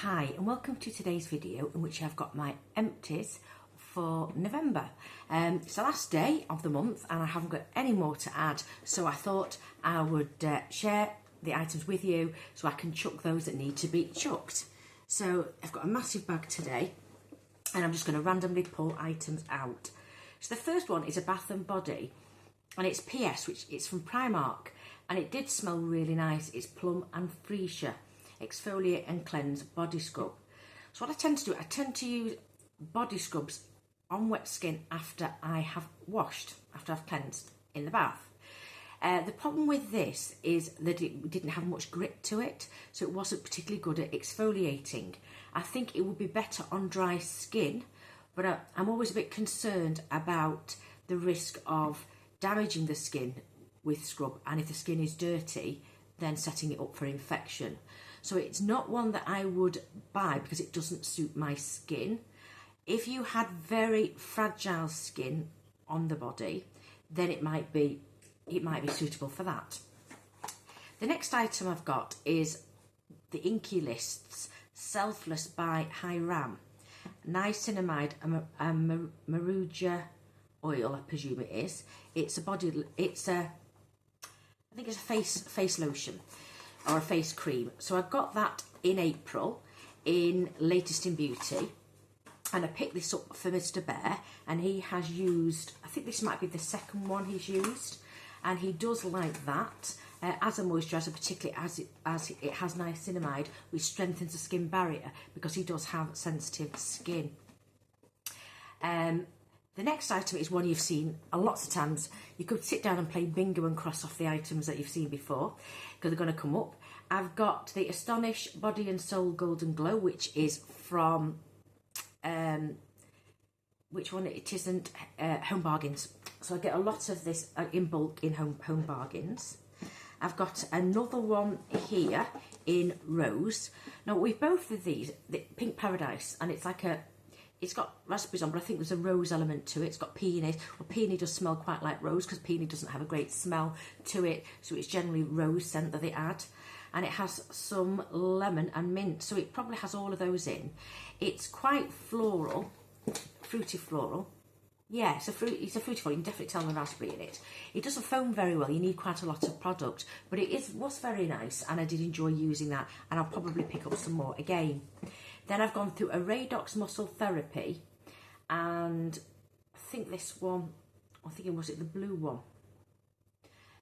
Hi and welcome to today's video in which I've got my empties for November. It's the last day of the month and I haven't got any more to add, so I thought I would share the items with you so I can chuck those that need to be chucked. So I've got a massive bag today and I'm just going to randomly pull items out. So the first one is a bath and body and it's PS, which it's from Primark, and it did smell really nice. It's Plum and Freesia exfoliate and cleanse body scrub. So what I tend to do, I tend to use body scrubs on wet skin after I have washed, after I've cleansed in the bath. The problem with this is that it didn't have much grit to it, so it wasn't particularly good at exfoliating. I think it would be better on dry skin, but I'm always a bit concerned about the risk of damaging the skin with scrub, and if the skin is dirty, then setting it up for infection. So it's not one that I would buy because it doesn't suit my skin. If you had very fragile skin on the body, then it might be suitable for that. The next item I've got is the Inky List's Selfless by Hiram. Niacinamide and Maruja oil, I presume it is. I think it's a face lotion or a face cream. So I got that in April in Latest in Beauty, and I picked this up for Mr. Bear, and he has used, I think this might be the second one he's used, and he does like that as a moisturiser, particularly as it has niacinamide, which strengthens the skin barrier because he does have sensitive skin. The next item is one you've seen lots of times. You could sit down and play bingo and cross off the items that you've seen before because they're going to come up. I've got the Astonish Body and Soul Golden Glow, which is from, which one? It isn't, Home Bargains. So I get a lot of this in bulk in Home Bargains. I've got another one here in Rose. Now with both of these, the Pink Paradise, and it's got raspberries on, but I think there's a rose element to it. It's got peony. Well, peony does smell quite like rose because peony doesn't have a great smell to it, so it's generally rose scent that they add. And it has some lemon and mint, so it probably has all of those in. It's quite floral, fruity floral. Yeah, it's a fruity floral. You can definitely tell the raspberry in it. It doesn't foam very well. You need quite a lot of product, but it was very nice, and I did enjoy using that, and I'll probably pick up some more again. Then I've gone through a Radox Muscle Therapy, and I think this one, I'm thinking, was it the blue one?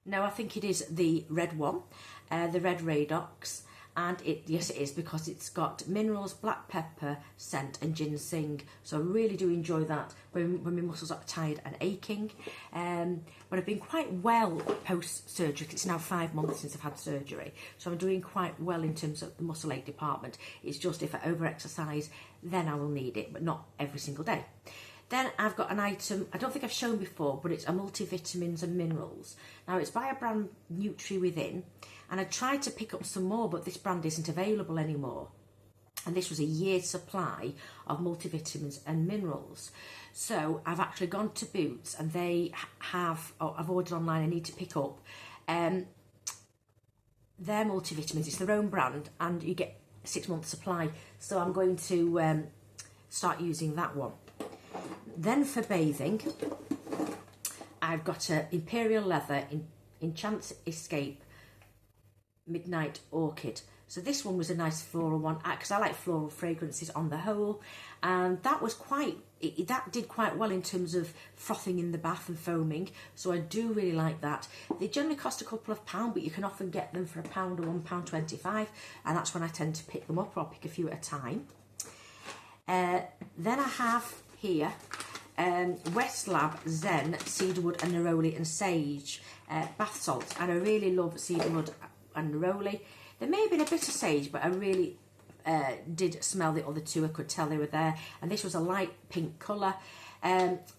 No, I think it is the red one, the red Radox, and yes it is, because it's got minerals, black pepper scent and ginseng, so I really do enjoy that when my muscles are tired and aching. But I've been quite well post-surgery. It's now 5 months since I've had surgery, so I'm doing quite well in terms of the muscle ache department. It's just if I over-exercise, then I will need it, but not every single day. Then I've got an item I don't think I've shown before, but it's a multivitamins and minerals. Now it's by a brand Nutri Within, and I tried to pick up some more, but this brand isn't available anymore. And this was a year's supply of multivitamins and minerals. So I've actually gone to Boots, and they have, I've ordered online, I need to pick up their multivitamins. It's their own brand, and you get a 6 month supply. So I'm going to start using that one. Then for bathing, I've got a Imperial Leather Enchant Escape Midnight Orchid. So this one was a nice floral one, because I like floral fragrances on the whole, and that was that did quite well in terms of frothing in the bath and foaming, so I do really like that. They generally cost a couple of pounds, but you can often get them for £1 or £1.25, and that's when I tend to pick them up, or I'll pick a few at a time. Then I have here West Lab Zen Cedarwood and Neroli and Sage bath salts, and I really love cedarwood and neroli. There may have been a bit of sage, but I really did smell the other two. I could tell they were there, and this was a light pink colour.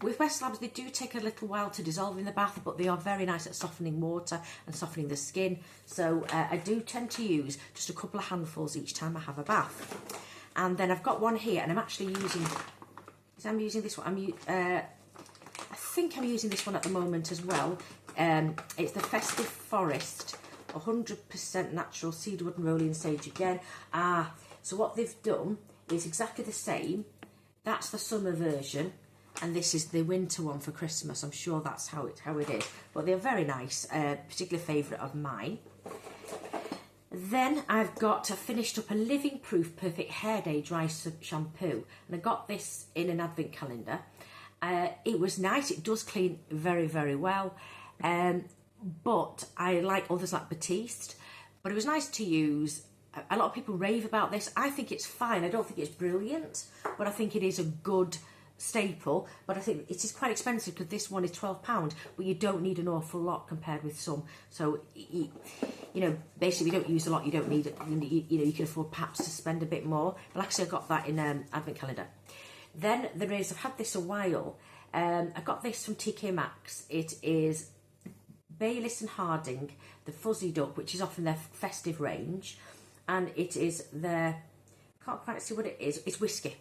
With West Labs, they do take a little while to dissolve in the bath, but they are very nice at softening water and softening the skin, so I do tend to use just a couple of handfuls each time I have a bath. And then I've got one here, and I'm actually using this one. I think I'm using this one at the moment as well. It's the Festive Forest 100% natural cedarwood and neroli and sage again. So what they've done is exactly the same. That's the summer version, and this is the winter one for Christmas. I'm sure that's how it is. But they're very nice, particular favourite of mine. Then I've finished up a Living Proof Perfect Hair Day Dry Shampoo, and I got this in an advent calendar. It was nice. It does clean very, very well, but I like others like Batiste, but it was nice to use. A lot of people rave about this. I think it's fine. I don't think it's brilliant, but I think it is a good staple. But I think it is quite expensive because this one is £12, but you don't need an awful lot compared with some. So you know, basically, you don't use a lot. You don't need it. You know, you can afford perhaps to spend a bit more. But like I said, I got that in advent calendar. Then there is, I've had this a while. I got this from TK Maxx. It is Bayliss and Harding, the Fuzzy Duck, which is often their festive range. And it is their, can't quite see what it is, it's whiskey.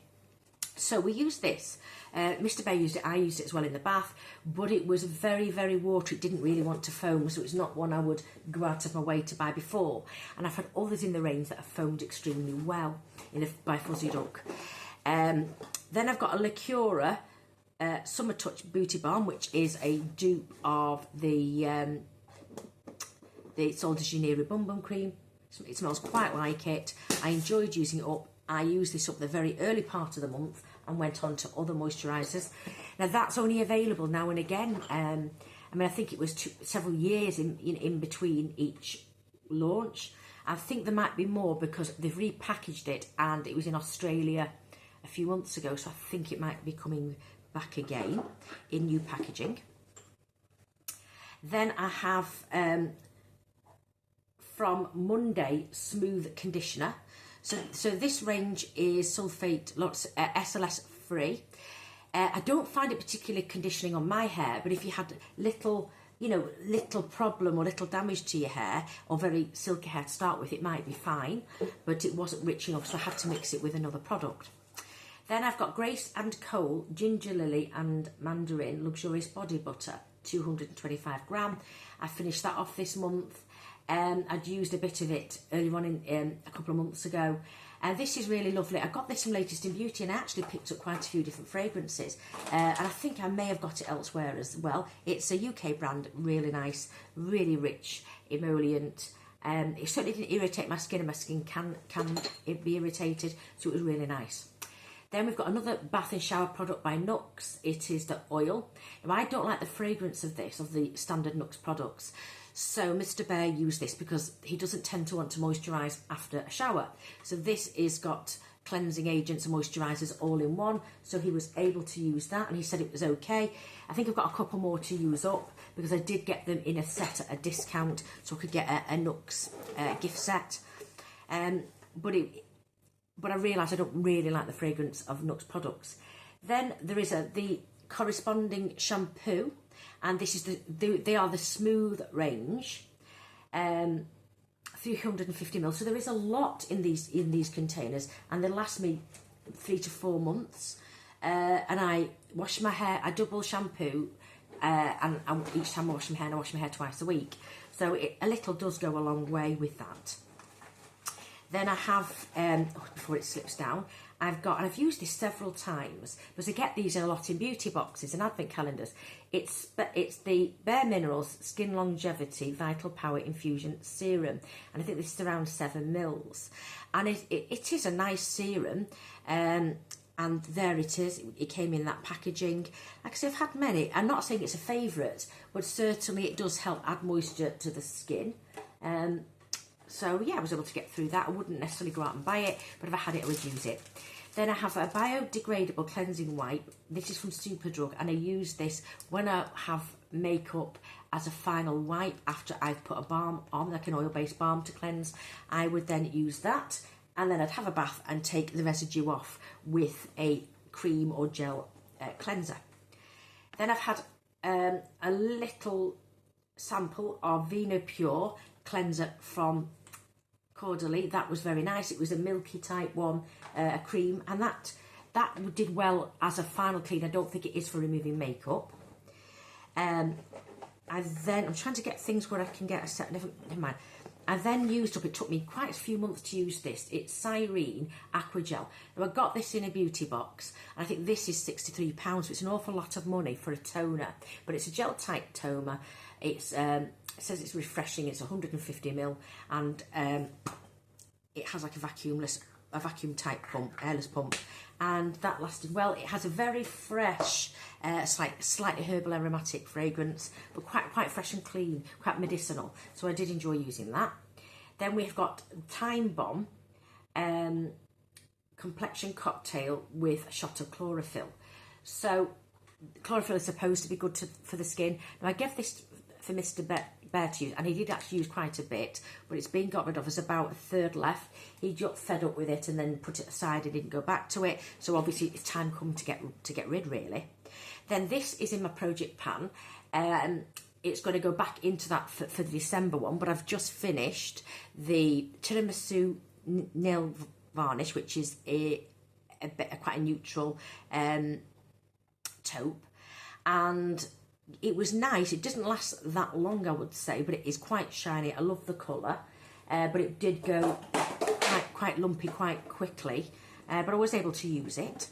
So we use this. Mr. Bear used it, I used it as well in the bath, but it was very, very watery. It didn't really want to foam, so it's not one I would go out of my way to buy before. And I've had others in the range that have foamed extremely well by Fuzzy Duck. Then I've got a Lacura Summer Touch Booty Balm, which is a dupe of the Sol de Janeiro Bum Bum Cream. It smells quite like it. I enjoyed using it up. I used this up the very early part of the month and went on to other moisturisers. Now that's only available now and again. I mean, I think it was several years in between each launch. I think there might be more because they've repackaged it and it was in Australia a few months ago, so I think it might be coming back again in new packaging. Then I have from Monday Smooth Conditioner. So this range is sulfate SLS free. I don't find it particularly conditioning on my hair, but if you had little problem or little damage to your hair or very silky hair to start with, it might be fine, but it wasn't rich enough, so I had to mix it with another product. Then I've got Grace and Cole Ginger Lily and Mandarin Luxurious Body Butter, 225 gram. I finished that off this month. I'd used a bit of it earlier on in a couple of months ago. This is really lovely. I got this from Latest in Beauty and I actually picked up quite a few different fragrances. And I think I may have got it elsewhere as well. It's a UK brand, really nice, really rich, emollient. It certainly didn't irritate my skin, and my skin can be irritated, so it was really nice. Then we've got another bath and shower product by Nux. It is the oil. Now, I don't like the fragrance of this, of the standard Nux products. So Mr. Bear used this because he doesn't tend to want to moisturise after a shower. So this is got cleansing agents and moisturisers all in one. So he was able to use that and he said it was okay. I think I've got a couple more to use up because I did get them in a set at a discount, so I could get a Nux gift set. But I realised I don't really like the fragrance of Nux products. Then there is the corresponding shampoo, and this is they are the Smooth range, 350 ml. So there is a lot in these containers, and they last me 3 to 4 months. And I wash my hair. I double shampoo, and each time I wash my hair twice a week. So a little does go a long way with that. Then I have, before it slips down, I've used this several times because I get these a lot in beauty boxes and advent calendars. It's the Bare Minerals Skin Longevity Vital Power Infusion Serum, and I think this is around 7 mils. And it is a nice serum, and there it is. It came in that packaging. Like I say, I've had many. I'm not saying it's a favourite, but certainly it does help add moisture to the skin. So yeah, I was able to get through that. I wouldn't necessarily go out and buy it, but if I had it, I would use it. Then I have a biodegradable cleansing wipe. This is from Superdrug, and I use this when I have makeup as a final wipe after I've put a balm on, like an oil-based balm to cleanse. I would then use that, and then I'd have a bath and take the residue off with a cream or gel cleanser. Then I've had a little sample of Vino Pure cleanser from Caudalie. That was very nice. It was a milky type one, a cream, and that did well as a final clean. I don't think it is for removing makeup. I'm trying to get things where I can get a set. Never mind. I then used up, it took me quite a few months to use this, it's Cyrene Aqua Gel. Now I got this in a beauty box, and I think this is £63, so it's an awful lot of money for a toner, but it's a gel type toner. It's it says it's refreshing, it's 150ml, and it has like a vacuum type pump, airless pump, and that lasted well. It has a very fresh, slightly herbal aromatic fragrance, but quite fresh and clean, quite medicinal. So I did enjoy using that. Then we've got Time Bomb complexion cocktail with a shot of chlorophyll. So chlorophyll is supposed to be good for the skin. Now I gave this for Mr. Bear to use, and he did actually use quite a bit, but it's been got rid of. There's about a third left. He got fed up with it and then put it aside and didn't go back to it. So obviously it's time come to get rid, really. Then this is in my project pan. It's going to go back into that for the December one, but I've just finished the Tiramisu nail varnish, which is quite a neutral taupe, and it was nice. It doesn't last that long, I would say, but it is quite shiny. I love the colour, but it did go quite lumpy quite quickly, but I was able to use it.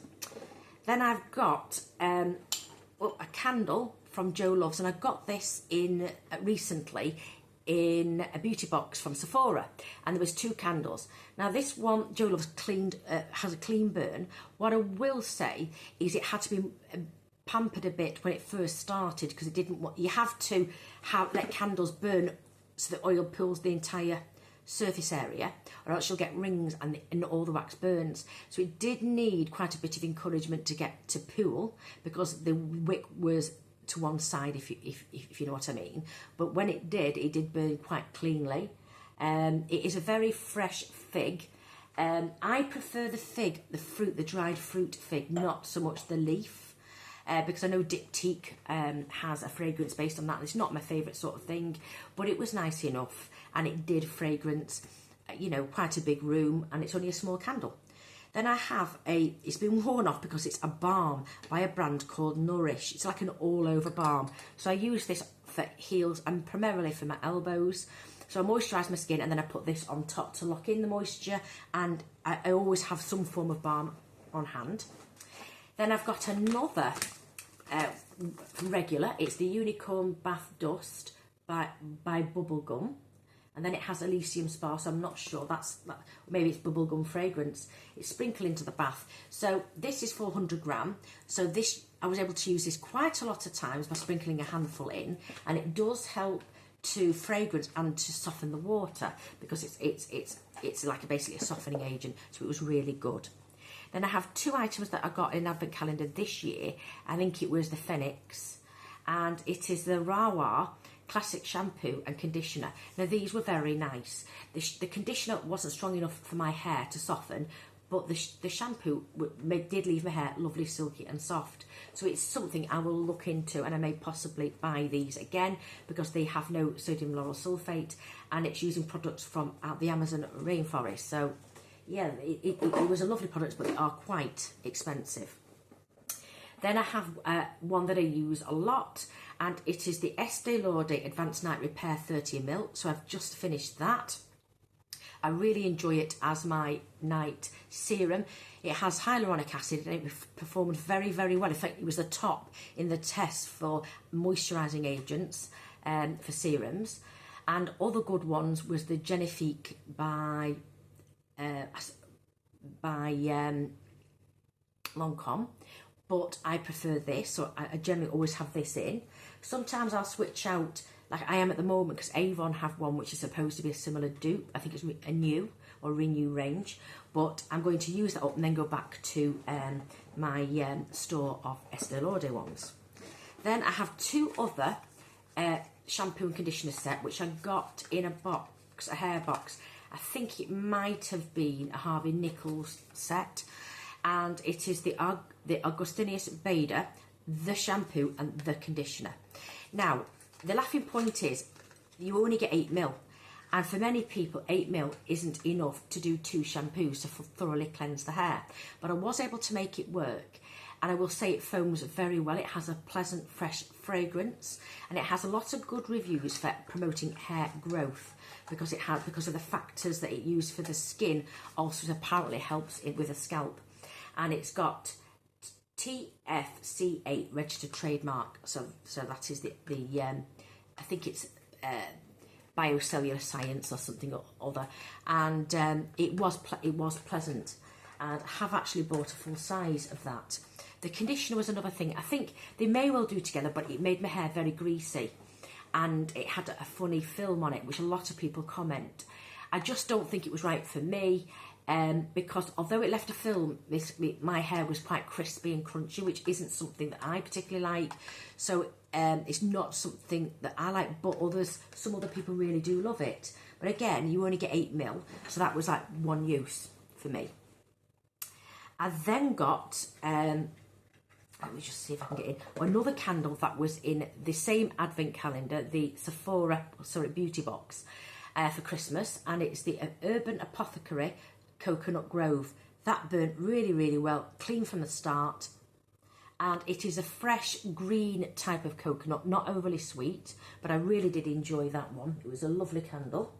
Then I've got a candle from Joe Loves, and I got this in recently in a beauty box from Sephora, and there was 2 candles. Now this one, Joe Loves, has a clean burn. What I will say is it had to be pampered a bit when it first started, because it didn't want, you have to let candles burn so the oil pulls the entire surface area, or else you'll get rings and all the wax burns. So it did need quite a bit of encouragement to get to pool, because the wick was to one side, if you know what I mean. But when it did burn quite cleanly. It is a very fresh fig. I prefer the fig, the dried fruit fig, not so much the leaf. Because I know Diptyque has a fragrance based on that. It's not my favourite sort of thing, but it was nice enough, and it did fragrance, quite a big room, and it's only a small candle. Then I have it's been worn off because it's a balm by a brand called Nourish. It's like an all-over balm. So I use this for heels and primarily for my elbows. So I moisturise my skin, and then I put this on top to lock in the moisture, and I always have some form of balm on hand. Then I've got another regular. It's the Unicorn Bath Dust by Bubblegum. And then it has Elysium Spa, so I'm not sure. Maybe it's bubblegum fragrance. It's sprinkled into the bath. So this is 400 gram. So this, I was able to use this quite a lot of times by sprinkling a handful in. And it does help to fragrance and to soften the water, because it's like basically a softening agent. So it was really good. Then I have 2 items that I got in an advent calendar this year. I think it was the Phoenix, and it is the Rawa Classic Shampoo and Conditioner. Now these were very nice. The conditioner wasn't strong enough for my hair to soften, but the shampoo did leave my hair lovely, silky and soft. So it's something I will look into, and I may possibly buy these again, because they have no sodium lauryl sulfate, and it's using products from the Amazon rainforest. So yeah, it was a lovely product, but they are quite expensive. Then I have one that I use a lot, and it is the Estee Lauder Advanced Night Repair 30ml. So I've just finished that. I really enjoy it as my night serum. It has hyaluronic acid, and it performed very, very well. In fact, it was the top in the test for moisturising agents for serums. And other good ones was the Genifique by Lancome, but I prefer this, so I generally always have this in. Sometimes I'll switch out, like I am at the moment, because Avon have one which is supposed to be a similar dupe. I think it's a new or renew range, but I'm going to use that up and then go back to my store of Estee Lauder ones. Then I have 2 other shampoo and conditioner set, which I got in a box, a hair box. I think it might have been a Harvey Nichols set, and it is the Augustinius Bader, the shampoo and the conditioner. Now, the laughing point is you only get 8ml, And for many people, 8ml isn't enough to do 2 shampoos to thoroughly cleanse the hair. But I was able to make it work. And I will say it foams very well. It has a pleasant, fresh fragrance, and it has a lot of good reviews for promoting hair growth because of the factors that it used for the skin. Also, apparently helps it with the scalp, and it's got TFC8 registered trademark. So that is the I think it's biocellular science or something or other, and it was pleasant, and I have actually bought a full size of that. The conditioner was another thing. I think they may well do together, but it made my hair very greasy, and it had a funny film on it, which a lot of people comment. I just don't think it was right for me, because although it left a film, my hair was quite crispy and crunchy, which isn't something that I particularly like. So it's not something that I like, but some other people really do love it. But again, you only get 8ml, so that was like one use for me. I then got, let me just see if I can get in, another candle that was in the same advent calendar, the beauty box for Christmas, and it's the Urban Apothecary Coconut Grove. That burnt really, really well, clean from the start, and it is a fresh green type of coconut, not overly sweet, but I really did enjoy that one. It was a lovely candle.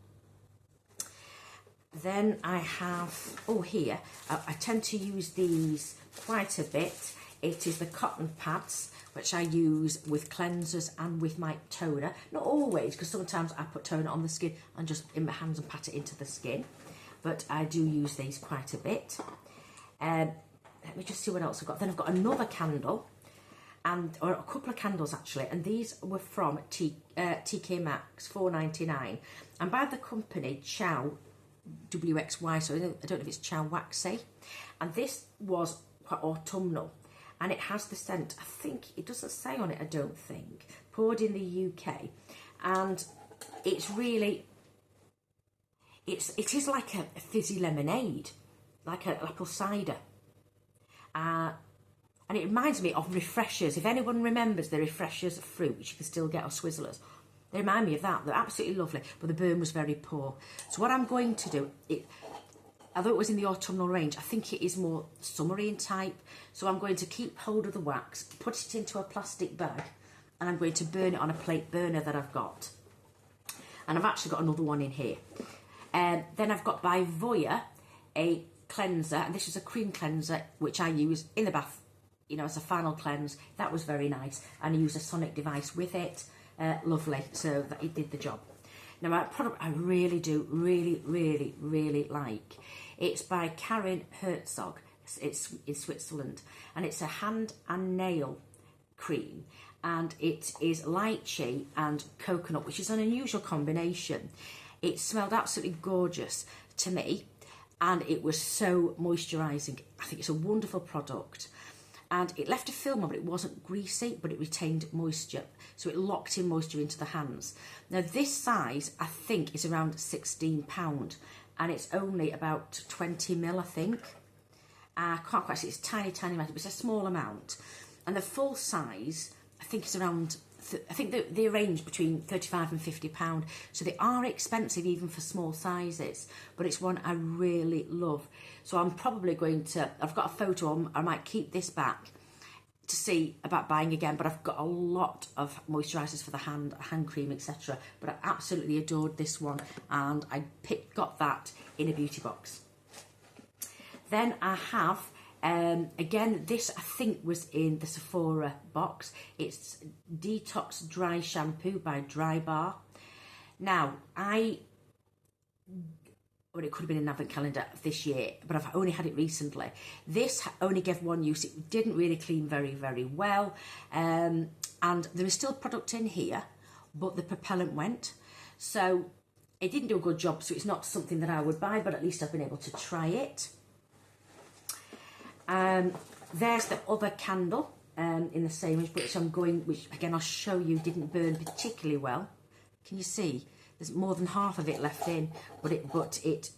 Then I have, here, I tend to use these quite a bit. It is the cotton pads, which I use with cleansers and with my toner. Not always, because sometimes I put toner on the skin and just in my hands and pat it into the skin. But I do use these quite a bit. Let me just see what else I've got. Then I've got another candle, or a couple of candles actually, and these were from TK Maxx, $4.99, and by the company Chow WXY, so I don't know if it's Chow Waxy, and this was quite autumnal, and it has the scent, I think, it doesn't say on it, I don't think, poured in the UK, and it's really, it is like a fizzy lemonade, like an apple cider, and it reminds me of Refreshers. If anyone remembers the Refreshers fruit, which you can still get, or Swizzlers, they remind me of that. They're absolutely lovely, but the burn was very poor. So what I'm going to do, although it was in the autumnal range, I think it is more summery in type. So I'm going to keep hold of the wax, put it into a plastic bag, and I'm going to burn it on a plate burner that I've got. And I've actually got another one in here. Then I've got by Voya a cleanser, and this is a cream cleanser, which I use in the bath, as a final cleanse. That was very nice. And I use a sonic device with it. Lovely, so that it did the job. Now, a product I really do, really like. It's by Karin Herzog. It's in Switzerland, and it's a hand and nail cream, and it is lychee and coconut, which is an unusual combination. It smelled absolutely gorgeous to me, and it was so moisturising. I think it's a wonderful product. And it left a film on, but it wasn't greasy, but it retained moisture. So it locked in moisture into the hands. Now this size, I think, is around £16, and it's only about 20ml, I think. I can't quite see, it's tiny amount, but it's a small amount. And the full size, I think, is around, I think they range between £35 and £50. So they are expensive even for small sizes, but it's one I really love. So I'm probably going to, I've got a photo on, I might keep this back to see about buying again, but I've got a lot of moisturisers for the hand cream, etc. But I absolutely adored this one, and I got that in a beauty box. Then I have, again, this I think was in the Sephora box. It's Detox Dry Shampoo by Dry Bar. Now, it could have been an advent calendar this year, but I've only had it recently. This only gave one use. It didn't really clean very well. And there is still product in here, but the propellant went. So it didn't do a good job, so it's not something that I would buy, but at least I've been able to try it. There's the other candle in the same range, which again I'll show you, didn't burn particularly well. Can you see? There's more than half of it left in, but it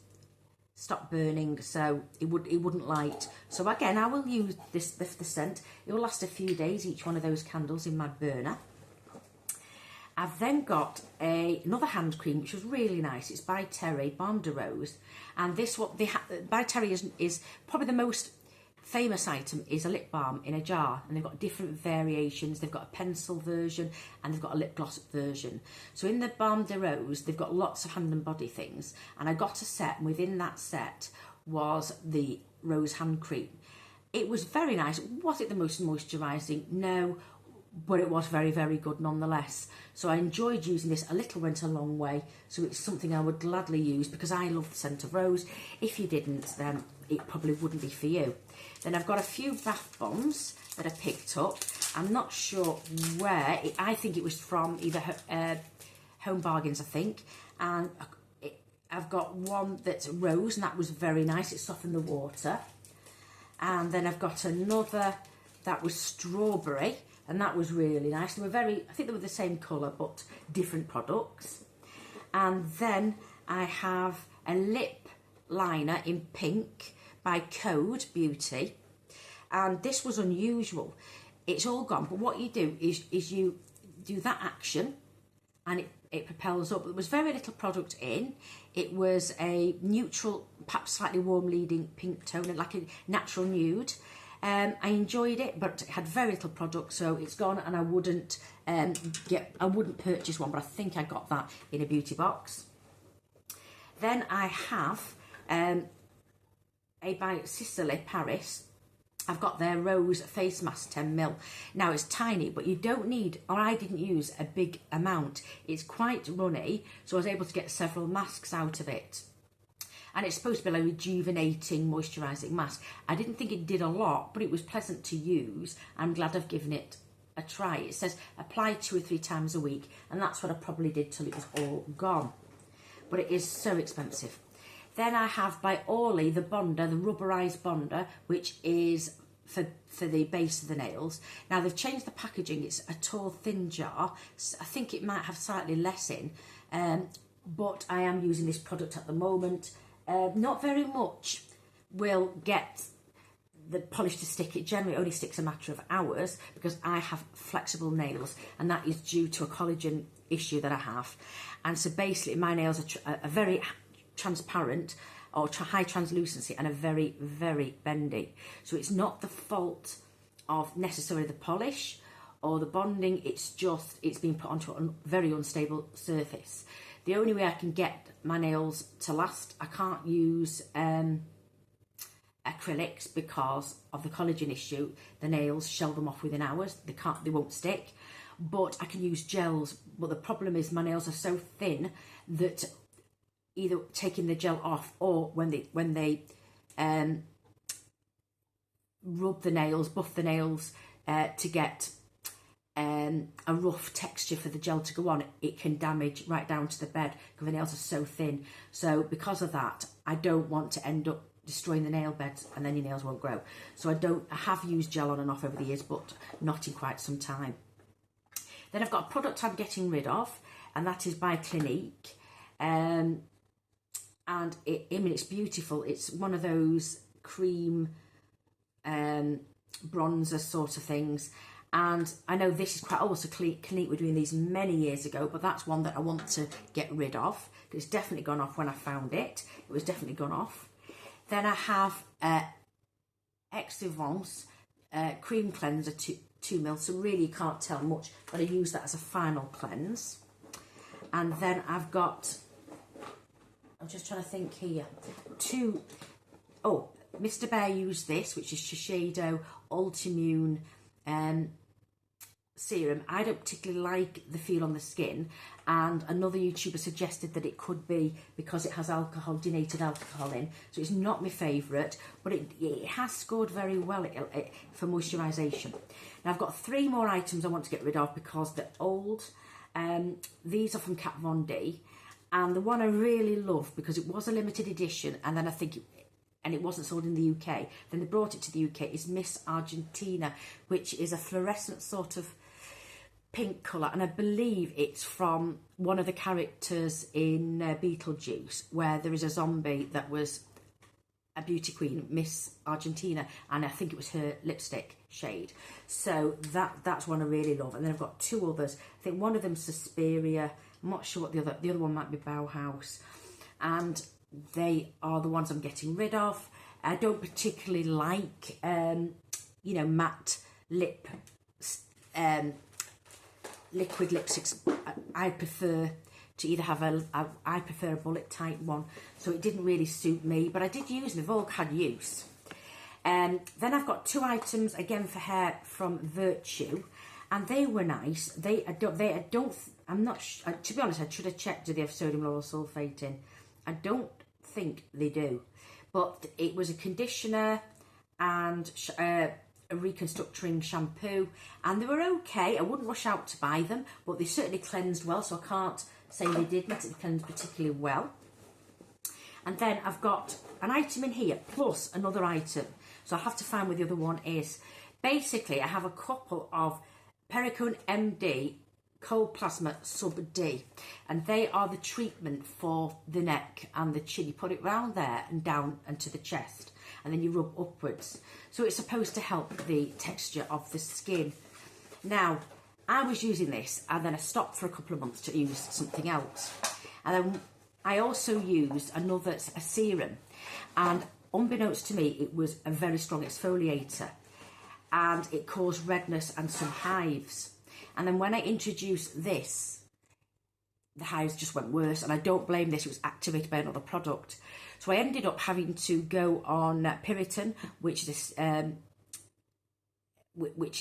stopped burning, so it wouldn't light. So again, I will use the scent. It will last a few days, each one of those candles in my burner. I've then got another hand cream, which was really nice. It's by Terry, Balm de Rose. And this one, by Terry is probably the most famous item, is a lip balm in a jar. And they've got different variations. They've got a pencil version and they've got a lip gloss version. So in the Balm de Rose, they've got lots of hand and body things. And I got a set, and within that set was the rose hand cream. It was very nice. Was it the most moisturising? No. But it was very, very good nonetheless. So I enjoyed using this. A little went a long way. So it's something I would gladly use because I love the scent of rose. If you didn't, then it probably wouldn't be for you. Then I've got a few bath bombs that I picked up. I'm not sure where. I think it was from either Home Bargains, I think. And I've got one that's rose, and that was very nice. It softened the water. And then I've got another that was strawberry. And that was really nice. They were I think they were the same colour, but different products. And then I have a lip liner in pink by Code Beauty. And this was unusual. It's all gone, but what you do is you do that action and it propels up. There was very little product in. It was a neutral, perhaps slightly warm leading pink tone, like a natural nude. I enjoyed it, but it had very little product, so it's gone, and I wouldn't purchase one, but I think I got that in a beauty box. Then I have by Sicily Paris. I've got their rose face mask 10ml. Now it's tiny, but you don't need, or I didn't use a big amount. It's quite runny, so I was able to get several masks out of it. And it's supposed to be like a rejuvenating, moisturising mask. I didn't think it did a lot, but it was pleasant to use. I'm glad I've given it a try. It says apply 2 or 3 times a week, and that's what I probably did till it was all gone. But it is so expensive. Then I have by Orly the Bonder, the rubberised Bonder, which is for the base of the nails. Now they've changed the packaging. It's a tall, thin jar. I think it might have slightly less in, but I am using this product at the moment. Not very much will get the polish to stick. It generally only sticks a matter of hours because I have flexible nails, and that is due to a collagen issue that I have. And so basically my nails are very transparent or high translucency and are very, very bendy. So it's not the fault of necessarily the polish or the bonding, it's been put onto a very unstable surface. The only way I can get my nails to last, I can't use acrylics because of the collagen issue. The nails shell them off within hours. They won't stick. But I can use gels. But the problem is my nails are so thin that either taking the gel off or when they rub the nails, buff the nails to get a rough texture for the gel to go on, it can damage right down to the bed because the nails are so thin. So because of that, I don't want to end up destroying the nail beds and then your nails won't grow. So I have used gel on and off over the years, but not in quite some time. Then I've got a product I'm getting rid of, and that is by Clinique. And it's beautiful. It's one of those cream bronzer sort of things. And I know this is quite old, so Clinique were doing these many years ago, but that's one that I want to get rid of. It's definitely gone off when I found it. It was definitely gone off. Then I have Exivance cream cleanser 2ml, so really you can't tell much, but I use that as a final cleanse. And then I've got, I'm just trying to think here, Mr. Bear used this, which is Shiseido Ultimune serum. I don't particularly like the feel on the skin, and another YouTuber suggested that it could be because it has denated alcohol in, so it's not my favourite, but it has scored very well for moisturisation. Now I've got 3 more items I want to get rid of because they're old. These are from Kat Von D, and the one I really love because it was a limited edition, and then I think it wasn't sold in the UK, then they brought it to the UK, is Miss Argentina, which is a fluorescent sort of pink colour, and I believe it's from one of the characters in Beetlejuice, where there is a zombie that was a beauty queen, Miss Argentina, and I think it was her lipstick shade. So that's one I really love. And then I've got two others. I think one of them's Suspiria. I'm not sure what the other one might be Bauhaus. And they are the ones I'm getting rid of. I don't particularly like, you know, matte lip, liquid lipsticks. I prefer to either have I prefer a bullet type one, so it didn't really suit me, but I did use them. They've all had use. Then I've got two items again for hair from Virtue, and they were nice. I'm not to be honest, I should have checked, do they have sodium lauryl sulfate in. I don't think they do, but it was a conditioner and a reconstructing shampoo, and they were okay. I wouldn't rush out to buy them, but they certainly cleansed well, so I can't say they didn't. They cleansed particularly well. And then I've got an item in here plus another item, so I'll have to find where the other one is. Basically, I have a couple of Perricone MD Cold Plasma Sub D, and they are the treatment for the neck and the chin. You put it round there and down and to the chest, and then you rub upwards. So it's supposed to help the texture of the skin. Now, I was using this, and then I stopped for a couple of months to use something else. And then I also used a serum, and unbeknownst to me, it was a very strong exfoliator, and it caused redness and some hives. And then when I introduced this, the hives just went worse, and I don't blame this. It was activated by another product. So I ended up having to go on Piriton, which is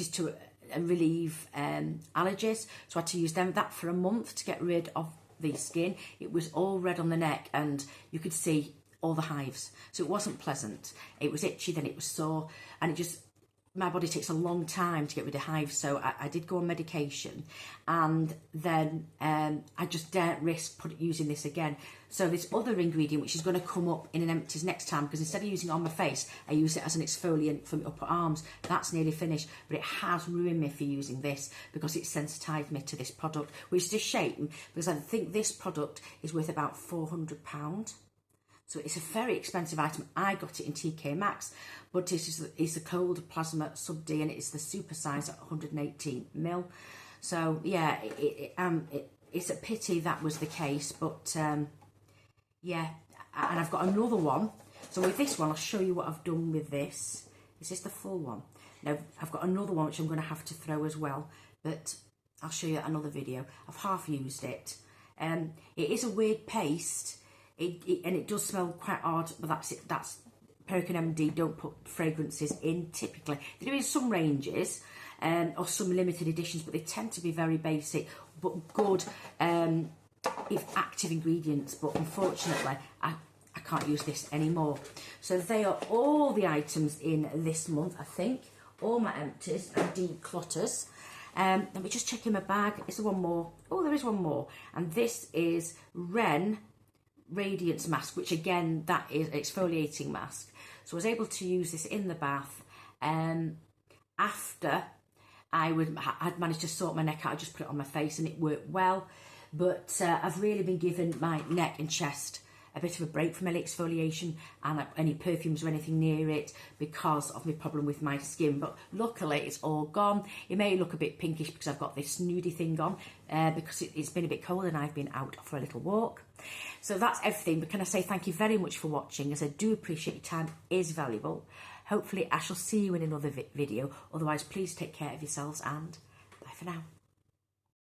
to relieve allergies. So I had to use that for a month to get rid of the skin. It was all red on the neck, and you could see all the hives. So it wasn't pleasant. It was itchy, then it was sore, and it just, my body takes a long time to get rid of hives, so I did go on medication, and then I just daren't risk using this again. So this other ingredient, which is going to come up in an Empties next time, because instead of using it on my face, I use it as an exfoliant for my upper arms. That's nearly finished, but it has ruined me for using this because it sensitised me to this product, which is a shame, because I think this product is worth about £400. So it's a very expensive item. I got it in TK Maxx, but it's the Cold Plasma Sub D, and it's the super size at 118ml. So yeah, it's a pity that was the case, but yeah. And I've got another one. So with this one, I'll show you what I've done with this. Is this the full one? Now I've got another one which I'm going to have to throw as well, but I'll show you another video. I've half used it. It is a weird paste. And it does smell quite odd, but that's it. That's Perricone MD don't put fragrances in typically. They do in some ranges or some limited editions, but they tend to be very basic but good if active ingredients. But unfortunately, I can't use this anymore. So they are all the items in this month, I think. All my Empties and declutters. Let me just check in my bag. Is there one more? Oh, there is one more. And this is Ren Radiance Mask, which again, that is an exfoliating mask. So I was able to use this in the bath after I'd managed to sort my neck out. I just put it on my face and it worked well, but I've really been giving my neck and chest a bit of a break from any exfoliation and any perfumes or anything near it because of my problem with my skin. But luckily it's all gone. It may look a bit pinkish because I've got this snooty thing on because it's been a bit cold and I've been out for a little walk. So that's everything. But can I say thank you very much for watching, as I do appreciate your time is valuable. Hopefully I shall see you in another video. Otherwise, please take care of yourselves and bye for now.